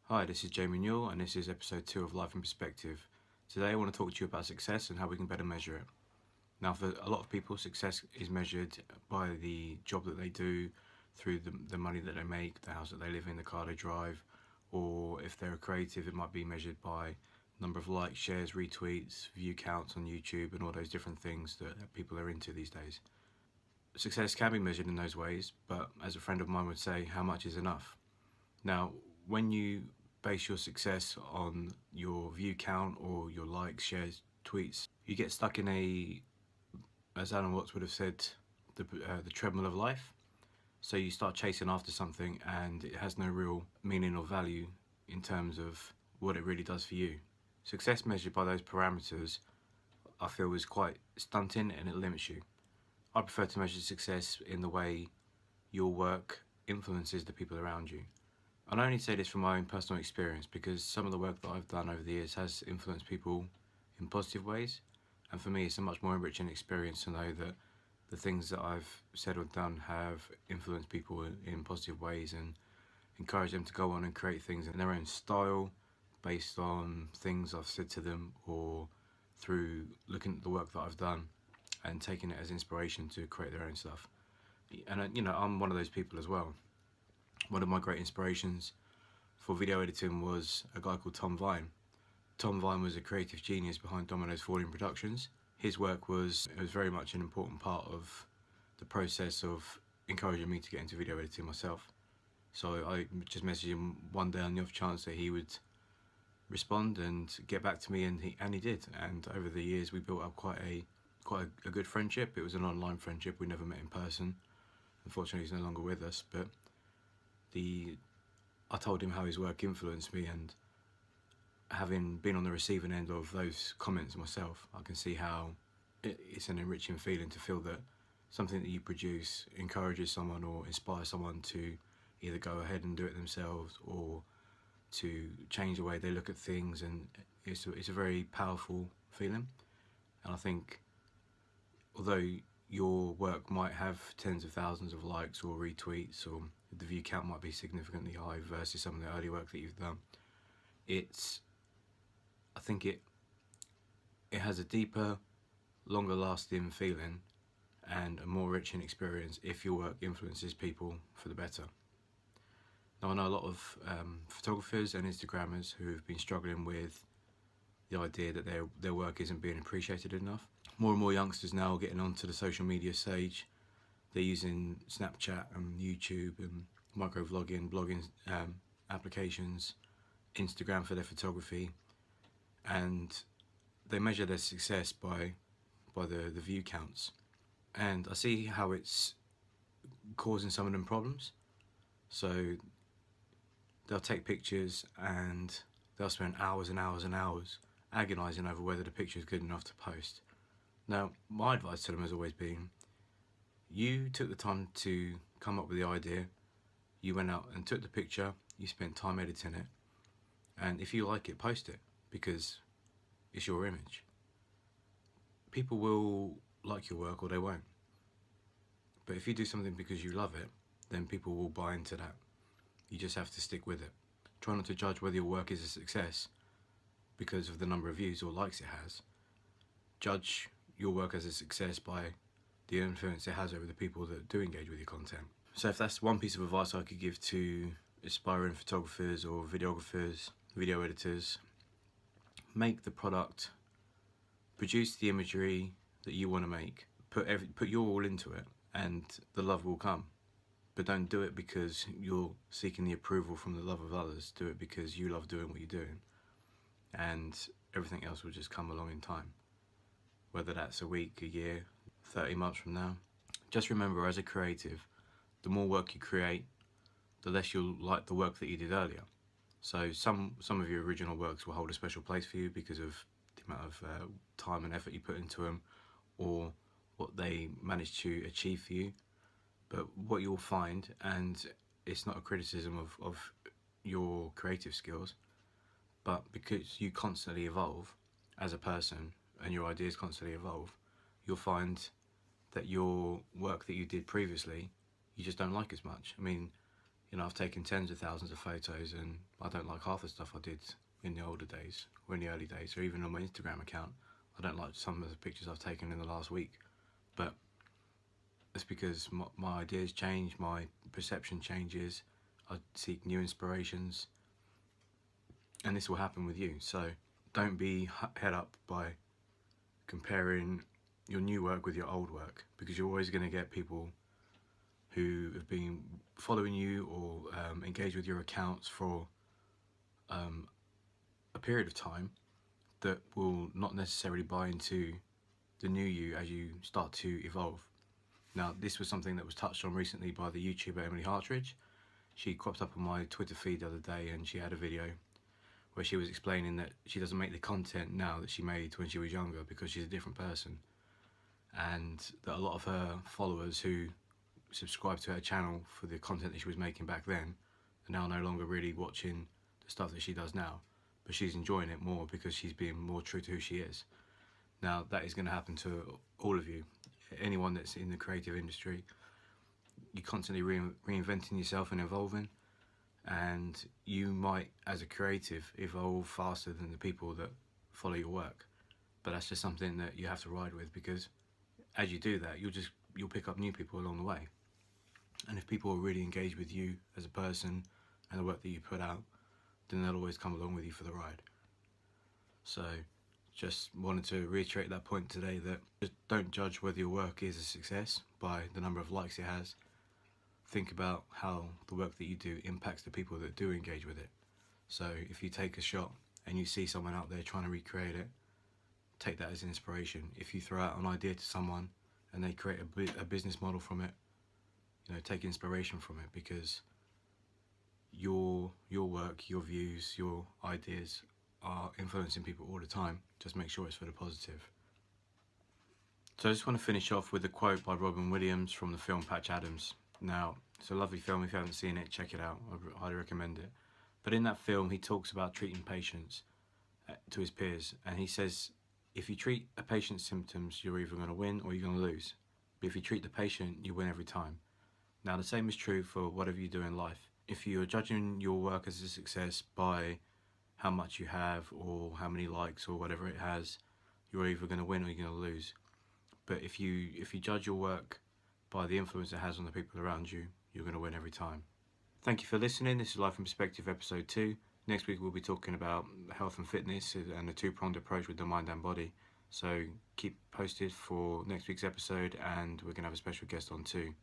Hi, this is Jamie Newell and this is episode 2 of Life in Perspective. Today I want to talk to you about success and how we can better measure it. Now, for a lot of people, success is measured by the job that they do, through the money that they make, the house that they live in, the car they drive, or if they're a creative, it might be measured by number of likes, shares, retweets, view counts on YouTube, and all those different things that people are into these days. Success can be measured in those ways, but as a friend of mine would say, how much is enough? Now, when you base your success on your view count or your likes, shares, tweets, you get stuck in as Alan Watts would have said, the treadmill of life. So you start chasing after something and it has no real meaning or value in terms of what it really does for you. Success measured by those parameters, I feel, is quite stunting and it limits you. I prefer to measure success in the way your work influences the people around you. And I only say this from my own personal experience because some of the work that I've done over the years has influenced people in positive ways, and for me it's a much more enriching experience to know that the things that I've said or done have influenced people in positive ways and encourage them to go on and create things in their own style based on things I've said to them or through looking at the work that I've done and taking it as inspiration to create their own stuff. And I'm one of those people as well. One of my great inspirations for video editing was a guy called Tom Vine. Tom Vine was a creative genius behind Domino's Falling Productions. His work was very much an important part of the process of encouraging me to get into video editing myself. So I just messaged him one day on the off chance that he would respond and get back to me, and he did. And over the years we built up quite a good friendship. It was an online friendship. We never met in person. Unfortunately, he's no longer with us, but I told him how his work influenced me, and having been on the receiving end of those comments myself, I can see how it's an enriching feeling to feel that something that you produce encourages someone or inspires someone to either go ahead and do it themselves or to change the way they look at things, and it's a very powerful feeling. And I think although your work might have tens of thousands of likes or retweets, or the view count might be significantly high versus some of the early work that you've done, I think it has a deeper, longer lasting feeling and a more rich in experience if your work influences people for the better. Now, I know a lot of photographers and Instagrammers who have been struggling with the idea that their work isn't being appreciated enough. More and more youngsters now are getting onto the social media stage. They're using Snapchat and YouTube and microvlogging, blogging applications, Instagram for their photography, and they measure their success by the view counts. And I see how it's causing some of them problems. So they'll take pictures and they'll spend hours and hours and hours agonising over whether the picture is good enough to post. Now, my advice to them has always been, you took the time to come up with the idea, you went out and took the picture, you spent time editing it, and if you like it, post it, because it's your image. People will like your work or they won't. But if you do something because you love it, then people will buy into that. You just have to stick with it. Try not to judge whether your work is a success because of the number of views or likes it has. Judge your work as a success by the influence it has over the people that do engage with your content. So if that's one piece of advice I could give to aspiring photographers or videographers, video editors, make the product, produce the imagery that you want to make, put your all into it, and the love will come. But don't do it because you're seeking the approval from the love of others. Do it because you love doing what you're doing, and everything else will just come along in time. Whether that's a week, a year, 30 months from now. Just remember, as a creative, the more work you create, the less you'll like the work that you did earlier. So some of your original works will hold a special place for you because of the amount of time and effort you put into them, or what they managed to achieve for you. But what you'll find, and it's not a criticism of your creative skills, but because you constantly evolve as a person and your ideas constantly evolve, you'll find that your work that you did previously, you just don't like as much. I mean, You know, I've taken tens of thousands of photos, and I don't like half the stuff I did in the older days, or in the early days, or even on my Instagram account. I don't like some of the pictures I've taken in the last week. But it's because my ideas change, my perception changes, I seek new inspirations, and this will happen with you. So don't be head up by comparing your new work with your old work, because you're always going to get people who have been following you or engaged with your accounts for a period of time that will not necessarily buy into the new you as you start to evolve. Now, this was something that was touched on recently by the YouTuber Emily Hartridge. She cropped up on my Twitter feed the other day, and she had a video where she was explaining that she doesn't make the content now that she made when she was younger because she's a different person, and that a lot of her followers who subscribed to her channel for the content that she was making back then are now no longer really watching the stuff that she does now, but she's enjoying it more because she's being more true to who she is. Now, that is going to happen to all of you, anyone that's in the creative industry. You're constantly reinventing yourself and evolving, and you might, as a creative, evolve faster than the people that follow your work. But that's just something that you have to ride with, because as you do that, you'll pick up new people along the way. And if people are really engaged with you as a person and the work that you put out, then they'll always come along with you for the ride. So just wanted to reiterate that point today, that just don't judge whether your work is a success by the number of likes it has. Think about how the work that you do impacts the people that do engage with it. So if you take a shot and you see someone out there trying to recreate it, take that as an inspiration. If you throw out an idea to someone and they create a business model from it, you know, take inspiration from it, because your work, your views, your ideas are influencing people all the time. Just make sure it's for the positive. So I just want to finish off with a quote by Robin Williams from the film Patch Adams. Now, it's a lovely film. If you haven't seen it, check it out. I highly recommend it. But in that film, he talks about treating patients to his peers, and he says, if you treat a patient's symptoms, you're either going to win or you're going to lose. But if you treat the patient, you win every time. Now, the same is true for whatever you do in life. If you're judging your work as a success by how much you have or how many likes or whatever it has, you're either going to win or you're going to lose. But if you judge your work by the influence it has on the people around you, you're going to win every time. Thank you for listening. This is Life in Perspective episode 2. Next week we'll be talking about health and fitness and the two-pronged approach with the mind and body. So keep posted for next week's episode, and we're going to have a special guest on too.